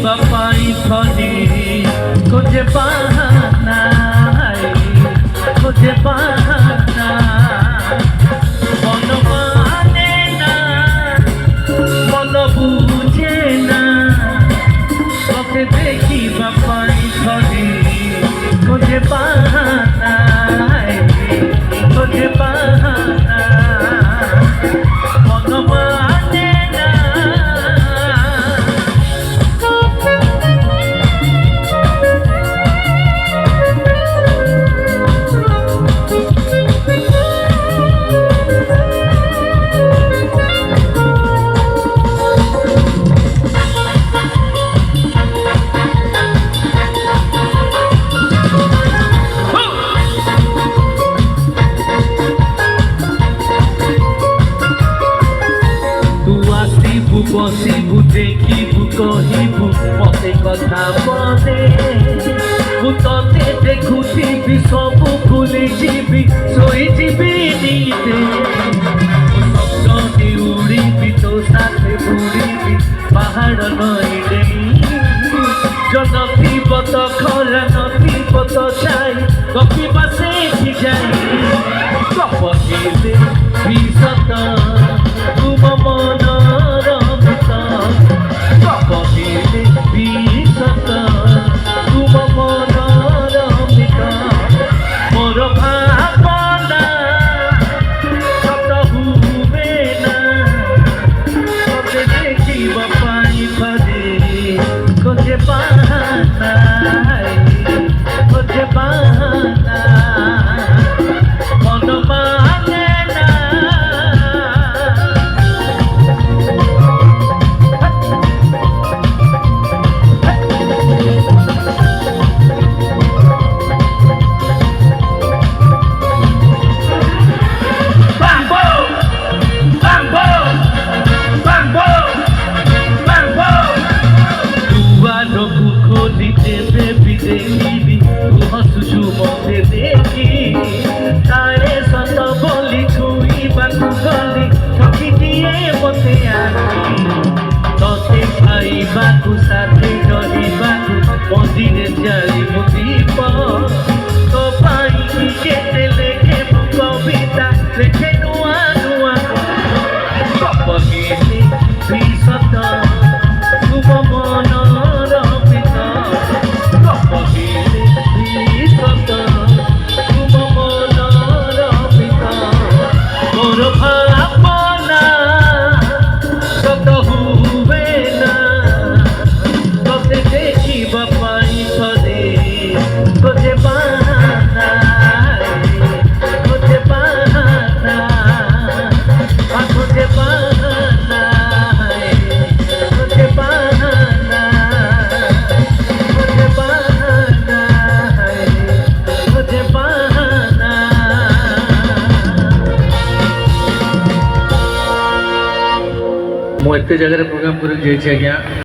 বাপাই খনি খুঁজে বাহানা খুঁজে বাহানা মন মানে না মন বুঝে না তোকে দেখি বাপাই খনি খুঁজে বাহানা খুঁজে বাহানা মন মানে না। বসিবু দেখিবু কহিবু মতে কথা বলে মু ততে দেখুথিবি সবু ভুলি ଯିବି ଶୋଇଯିବି ନିଦେ ସ୍ୱପ୍ନରେ ଉଡ଼ିବି ତୋ ସାଥେ ବୁଡ଼ିବି ପାହାଡ଼ ନଈ ଡେଇଁ ଜନ ଥିବ ତ ଖରା ନଥିବ ତ ଛାଇ ଗପିବା ସେଇଠି ଯାଇ ଗପ ହେଲେ ବି ସତ ତୁମ ମନର କହିଲେ ବି ସତ ତୁମ ମନର ମିତ ମୋର ଭାବନା ସତ ହୁଏ ନା ତତେ ଦେଖିବା ପାଇଁ ଖୋଜେ ଖୋଜେ ବାହାନା ଖୋଜେ ବାହାନା ମନ ମାନେ ନା। ଦେଖିବି ତୁ ହସୁଛୁ ମତେ ଦେଖି ତାରେ ସତ ବୋଲି ଛୁଇଁବାକୁ ଗଲି ଠକିଦିଏ ମତେ ଆଖି ତତେ ଖାଇବାକୁ ସାଥେ ରହିବାକୁ ମନ୍ଦିରେ ଜାଳିବୁ ଦୀପ ତୋ ପାଇଁ କେତେ ଲେଖେ ମୁଁ କବିତା ଲେଖେ ନୂଆ ନୂଆ ଗପ ହେଲେ ବି ସତ ତୁମ ମନର ମିତ କହିଲେ ବି ସତ ତୁମ ମନର ମିତ ମୋର ଭାବନା ସତ ହୁଏ ନା ତତେ ଦେଖିବା ପାଇଁ ଖୋଜେ ଖୋଜେ ବାହାନା ଖୋଜେ ବାହାନା ଖୋଜେ ବାହାନା ଖୋଜେ ବାହାନା ଖୋଜେ ବାହାନା ଖୋଜେ ବାହାନା। ମୁଁ ଏତେ ଜାଗାରେ ପ୍ରୋଗ୍ରାମ କରି ଯାଇଛି ଆଜ୍ଞା।